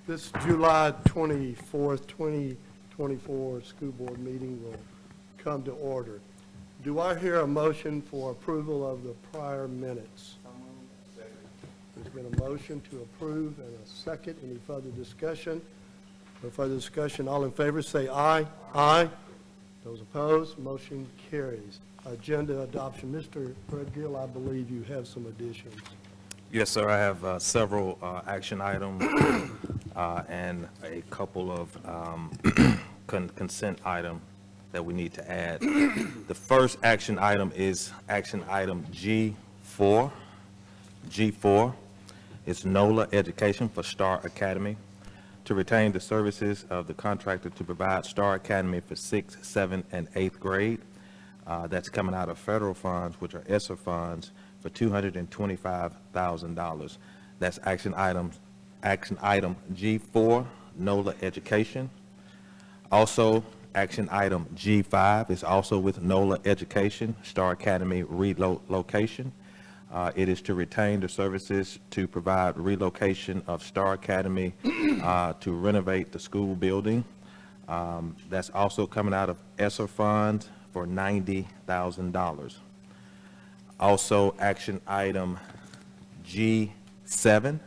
This July 24th, 2024 school board meeting will come to order. Do I hear a motion for approval of the prior minutes? There's been a motion to approve and a second. Any further discussion? No further discussion. All in favor say aye. Aye. Those opposed, motion carries. Agenda adoption. Mr. Fred Gill, I believe you have some additions. Yes, sir. I have several action items and a couple of consent items that we need to add. The first action item is action item G4. G4 is NOLA Education for Star Academy to retain the services of the contractor to provide Star Academy for 6th, 7th, and 8th grade. That's coming out of federal funds, which are ESSER funds, for $225,000. That's action item G4, NOLA Education. Also, action item G5 is also with NOLA Education, Star Academy relocation. It is to retain the services to provide relocation of Star Academy to renovate the school building. That's also coming out of ESSER funds for $90,000. Also, action item G7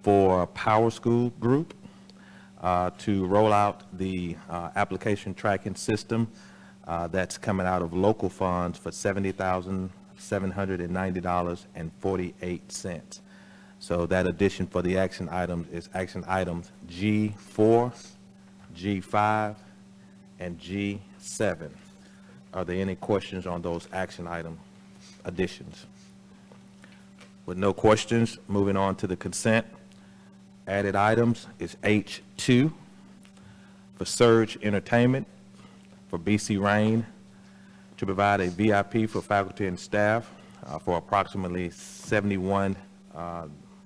for Power School Group to roll out the application tracking system that's coming out of local funds for $70,790.48. So that addition for the action items is action items G4, G5, and G7. Are there any questions on those action item additions? With no questions, moving on to the consent. Added items is H2 for Surge Entertainment for BC Rain to provide a VIP for faculty and staff for approximately 71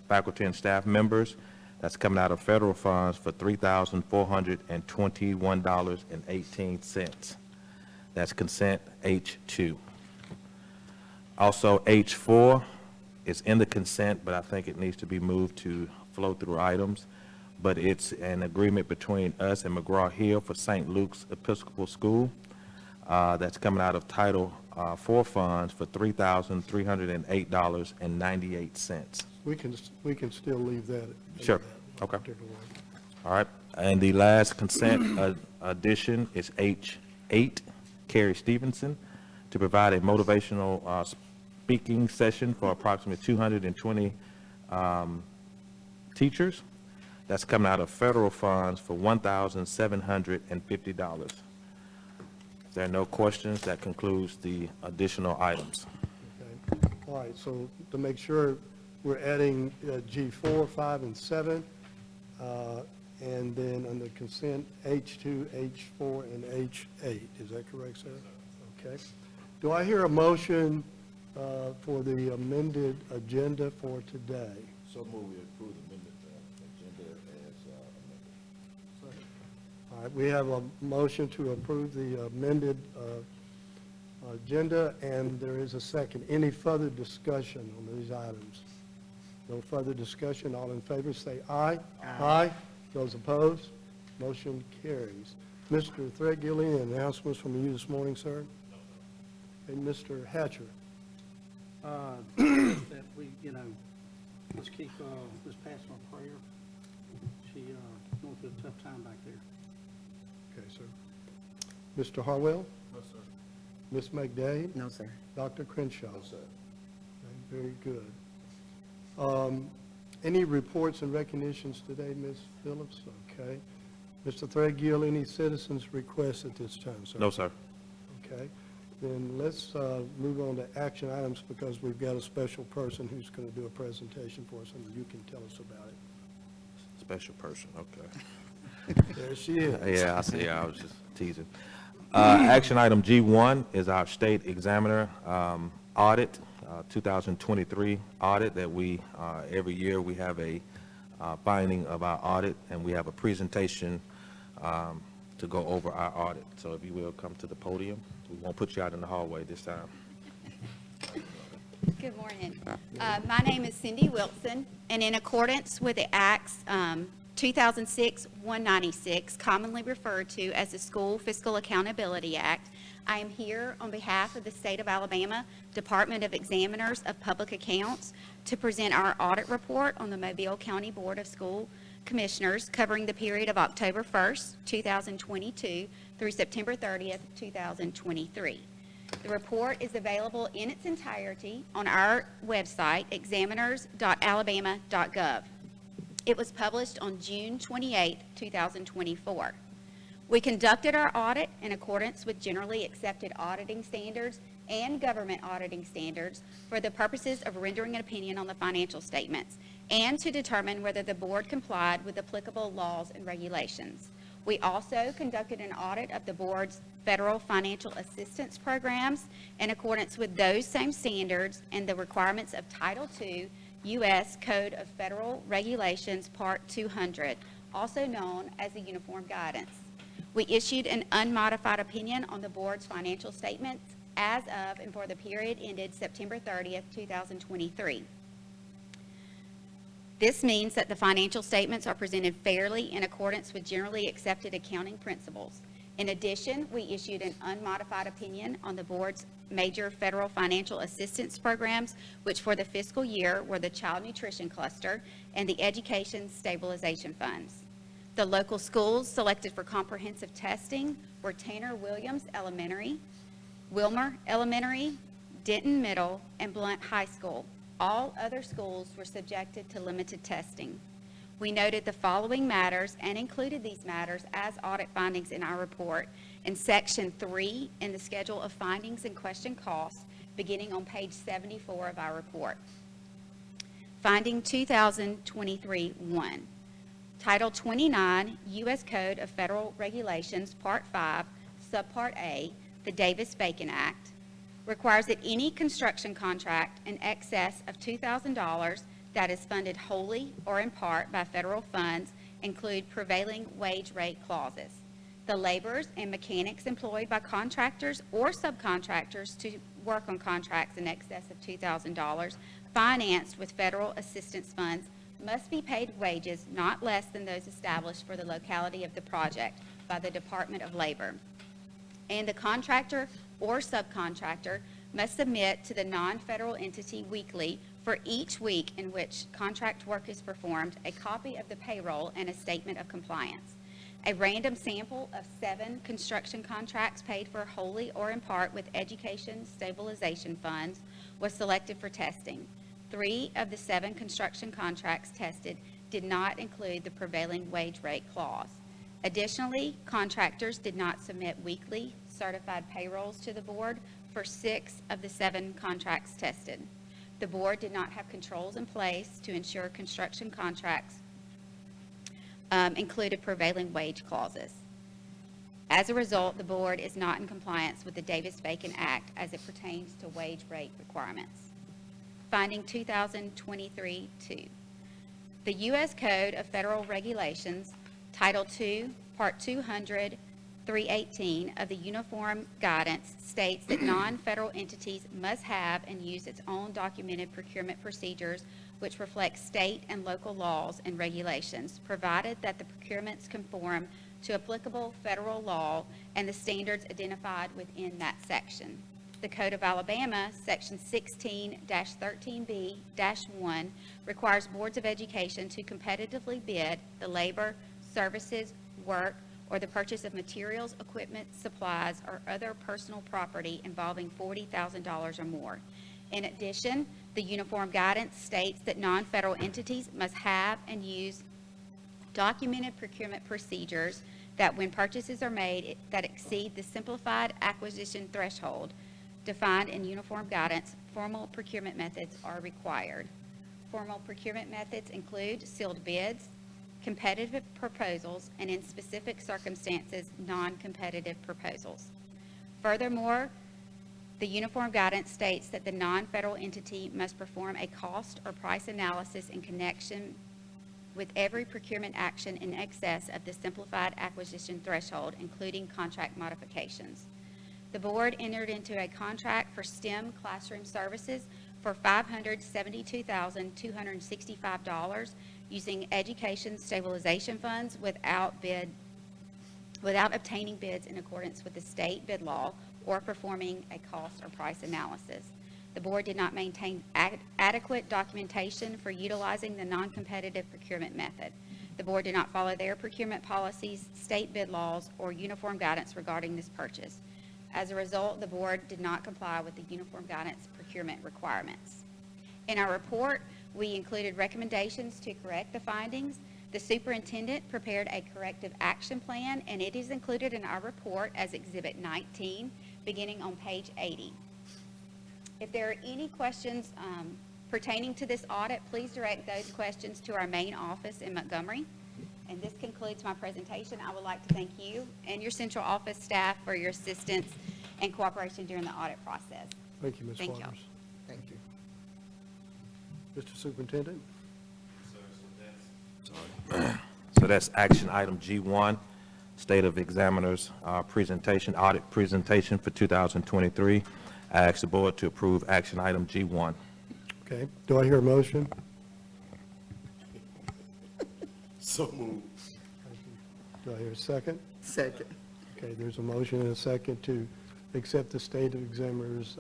faculty and staff members. That's coming out of federal funds for $3,421.18. That's consent H2. Also, H4 is in the consent, but I think it needs to be moved to flow through items. But it's an agreement between us and McGraw-Hill for St. Luke's Episcopal School. That's coming out of Title IV funds for $3,308.98. We can still leave that. Sure. Okay. All right. And the last consent addition is H8, Carrie Stevenson, to provide a motivational speaking session for approximately 220 teachers. That's coming out of federal funds for $1,750. If there are no questions, that concludes the additional items. Okay. All right, so to make sure, we're adding G4, 5, and 7, and then under consent, H2, H4, and H8. Is that correct, sir? Okay. Do I hear a motion for the amended agenda for today? So move we approve the amended agenda as amended. All right, we have a motion to approve the amended agenda, and there is a second. Any further discussion on these items? No further discussion. All in favor say aye. Aye. Those opposed? Motion carries. Mr. Threadgill, any announcements from you this morning, sir? No. And Mr. Hatcher? That we, let's keep Ms. Patson on prayer. She going through a tough time back there. Okay, sir. Mr. Harwell? No, sir. Ms. McDade? No, sir. Dr. Crenshaw? No, sir. Okay, very good. Any reports and recognitions today, Ms. Phillips? Okay. Mr. Threadgill, any citizens' requests at this time, sir? No, sir. Okay. Then let's move on to action items because we've got a special person who's going to do a presentation for us, and you can tell us about it. Special person, okay. There she is. Yeah, I see. I was just teasing. Action item G1 is our state examiner audit, 2023 audit that we, every year we have a finding of our audit, and we have a presentation to go over our audit. So if you will come to the podium, we won't put you out in the hallway this time. Good morning. My name is Cindy Wilson, and in accordance with the Acts 2006-196, commonly referred to as the School Fiscal Accountability Act, I am here on behalf of the State of Alabama Department of Examiners of Public Accounts to present our audit report on the Mobile County Board of School Commissioners covering the period of October 1st, 2022 through September 30th, 2023. The report is available in its entirety on our website, examiners.alabama.gov. It was published on June 28, 2024. We conducted our audit in accordance with generally accepted auditing standards and government auditing standards for the purposes of rendering an opinion on the financial statements and to determine whether the board complied with applicable laws and regulations. We also conducted an audit of the board's federal financial assistance programs in accordance with those same standards and the requirements of Title II, U.S. Code of Federal Regulations, Part 200, also known as the Uniform Guidance. We issued an unmodified opinion on the board's financial statements as of and for the period ended September 30th, 2023. This means that the financial statements are presented fairly in accordance with generally accepted accounting principles. In addition, we issued an unmodified opinion on the board's major federal financial assistance programs, which for the fiscal year were the Child Nutrition Cluster and the Education Stabilization Funds. The local schools selected for comprehensive testing were Tanner Williams Elementary, Wilmer Elementary, Denton Middle, and Blunt High School. All other schools were subjected to limited testing. We noted the following matters and included these matters as audit findings in our report in Section 3 in the Schedule of Findings and Question Costs, beginning on page 74 of our report. Finding 2023-1. Title 29, U.S. Code of Federal Regulations, Part 5, Subpart A, the Davis-Bacon Act, requires that any construction contract in excess of $2,000 that is funded wholly or in part by federal funds include prevailing wage rate clauses. The laborers and mechanics employed by contractors or subcontractors to work on contracts in excess of $2,000 financed with federal assistance funds must be paid wages not less than those established for the locality of the project by the Department of Labor. And the contractor or subcontractor must submit to the non-federal entity weekly for each week in which contract work is performed a copy of the payroll and a statement of compliance. A random sample of 7 construction contracts paid for wholly or in part with education stabilization funds was selected for testing. 3 of the 7 construction contracts tested did not include the prevailing wage rate clause. Additionally, contractors did not submit weekly certified payrolls to the board for 6 of the 7 contracts tested. The board did not have controls in place to ensure construction contracts included prevailing wage clauses. As a result, the board is not in compliance with the Davis-Bacon Act as it pertains to wage rate requirements. Finding 2023-2. The U.S. Code of Federal Regulations, Title II, Part 200, 318 of the Uniform Guidance states that non-federal entities must have and use its own documented procurement procedures which reflect state and local laws and regulations, provided that the procurements conform to applicable federal law and the standards identified within that section. The Code of Alabama, Section 16-13B-1, requires boards of education to competitively bid the labor, services, work, or the purchase of materials, equipment, supplies, or other personal property involving $40,000 or more. In addition, the Uniform Guidance states that non-federal entities must have and use documented procurement procedures that when purchases are made that exceed the simplified acquisition threshold defined in Uniform Guidance, formal procurement methods are required. Formal procurement methods include sealed bids, competitive proposals, and in specific circumstances, non-competitive proposals. Furthermore, the Uniform Guidance states that the non-federal entity must perform a cost or price analysis in connection with every procurement action in excess of the simplified acquisition threshold, including contract modifications. The board entered into a contract for STEM classroom services for $572,265 using education stabilization funds without obtaining bids in accordance with the state bid law or performing a cost or price analysis. The board did not maintain adequate documentation for utilizing the non-competitive procurement method. The board did not follow their procurement policies, state bid laws, or uniform guidance regarding this purchase. As a result, the board did not comply with the uniform guidance procurement requirements. In our report, we included recommendations to correct the findings. The superintendent prepared a corrective action plan, and it is included in our report as Exhibit 19, beginning on page 80. If there are any questions pertaining to this audit, please direct those questions to our main office in Montgomery. And this concludes my presentation. I would like to thank you and your central office staff for your assistance and cooperation during the audit process. Thank you, Ms. Thank you. Waters. Thank you. Mr. Superintendent? So that's action item G1, State of Examiners presentation, audit presentation for 2023. I ask the board to approve action item G1. Okay, do I hear a motion? So moved. Do I hear a second? Second. Okay, there's a motion and a second to accept the State of Examiners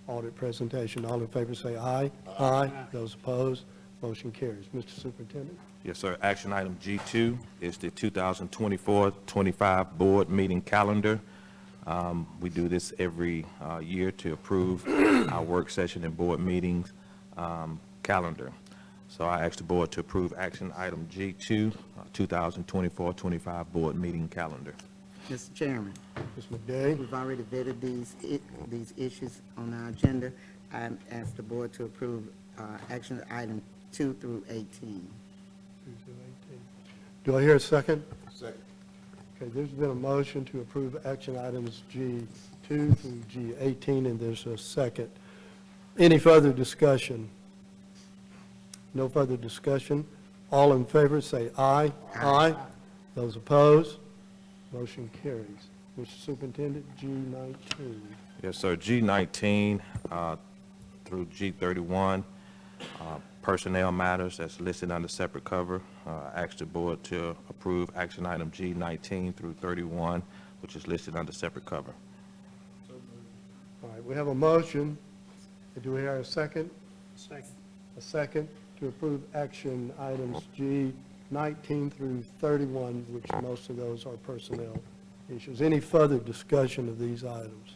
audit presentation. All in favor say aye. Aye. Those opposed, motion carries. Mr. Superintendent? Yes, sir. Action item G2 is the 2024-25 board meeting calendar. We do this every year to approve our work session and board meetings calendar. So I ask the board to approve action item G2, 2024-25 board meeting calendar. Mr. Chairman, Ms. McDay? we've already vetted these issues on our agenda. I ask the board to approve action item 2 through 18. Do I hear a second? Second. Okay, there's been a motion to approve action items G2 through G18, and there's a second. Any further discussion? No further discussion. All in favor, say aye. Aye. Those opposed, motion carries. Mr. Superintendent, G19. Yes, sir. G19 through G31, personnel matters that's listed under separate cover. I ask the board to approve action item G19 through 31, which is listed under separate cover. All right, we have a motion. Do we hear a second? Second. A second to approve action items G19 through 31, which most of those are personnel issues. Any further discussion of these items?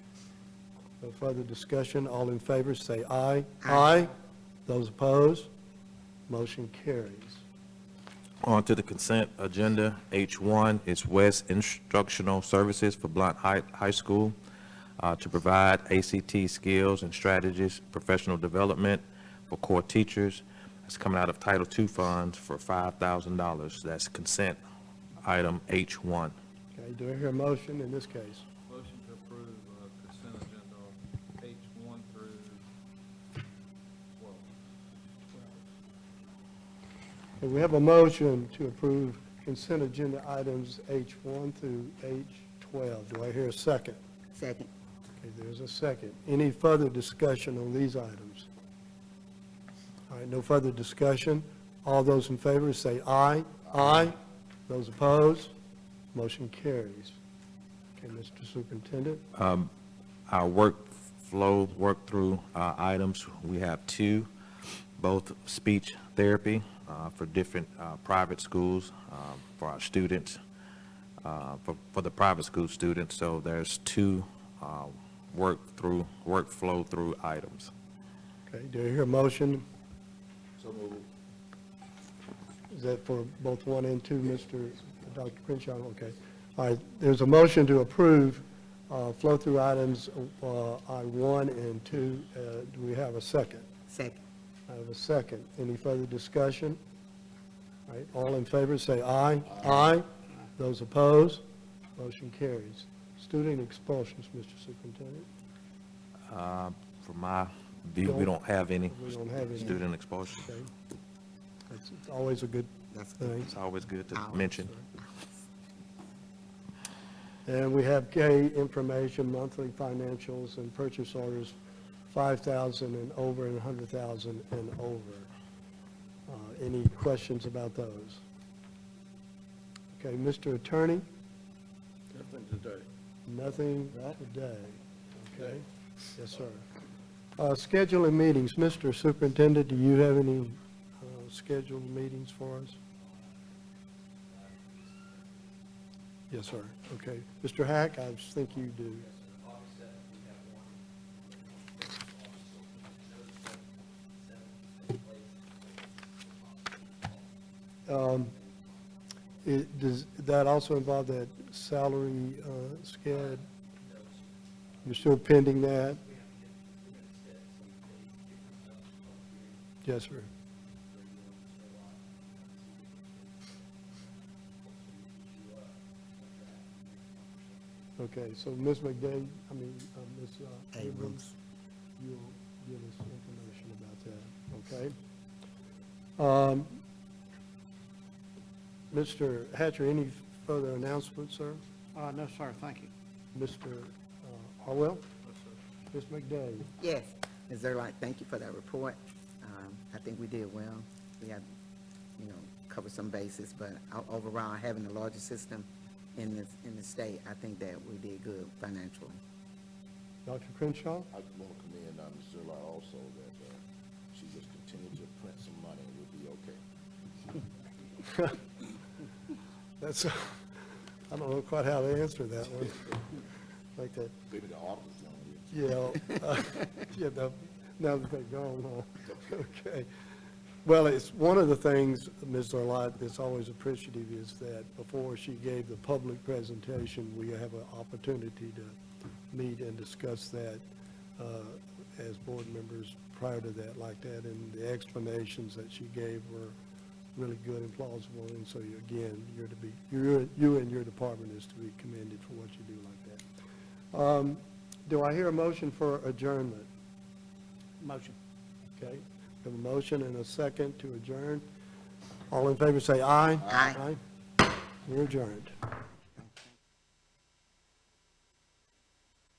No further discussion. All in favor, say aye. Aye. Those opposed, motion carries. On to the consent agenda. H1 is West Instructional Services for Blount High School to provide ACT skills and strategies, professional development for core teachers. It's coming out of Title II funds for $5,000. That's consent item H1. Okay, do I hear a motion in this case? Motion to approve consent agenda H1 through 12. Okay, we have a motion to approve consent agenda items H1 through H12. Do I hear a second? Second. Okay, there's a second. Any further discussion on these items? All right, no further discussion. All those in favor say aye. Aye. Those opposed, motion carries. Okay, Mr. Superintendent? Our work-through items, we have two, both speech therapy for different private schools for our students, for the private school students. So there's two workflow through items. Okay, do I hear a motion? So moved. Is that for both 1 and 2, Dr. Crenshaw? Okay. All right, there's a motion to approve flow-through items I1 and 2. Do we have a second? Second. I have a second. Any further discussion? All right, all in favor say aye. Aye. Those opposed, motion carries. Student expulsions, Mr. Superintendent? For my view, we don't have any We don't have any. student expulsion. Okay. That's always a good That's good. thing. It's always good to mention. And we have K, information, monthly financials, and purchase orders 5,000 and over, and 100,000 and over. Any questions about those? Okay, Mr. Attorney? Nothing today. Nothing today, okay? Yes, sir. Scheduling meetings, Mr. Superintendent, do you have any scheduled meetings for us? Yes, sir, okay. Mr. Hack, I think you do. Does that also involve that salary scad? You're still pending that? Yes, sir. Okay, so Ms. McDay, Ms. Abrams, you'll give us information about that, okay? Mr. Hatcher, any further announcements, sir? No, sir, thank you. Mr. Harwell? Ms. McDay? Yes, Ms. Zerline, thank you for that report. I think we did well. We had, covered some bases, but overall, having the largest system in the state, I think that we did good financially. Dr. Crenshaw? I want to commend Ms. Zerla also that she just continued to print some money and we'll be okay. That's, I don't know quite how to answer that one. Like that, Maybe the auditors know it. now that they're gone, huh? Okay. Well, it's one of the things, Ms. Arlott, that's always appreciative is that before she gave the public presentation, we have an opportunity to meet and discuss that as board members prior to that like that, and the explanations that she gave were really good and plausible, and so you and your department is to be commended for what you do like that. Do I hear a motion for adjournment? Motion. Okay, we have a motion and a second to adjourn. All in favor say aye. Aye. We're adjourned.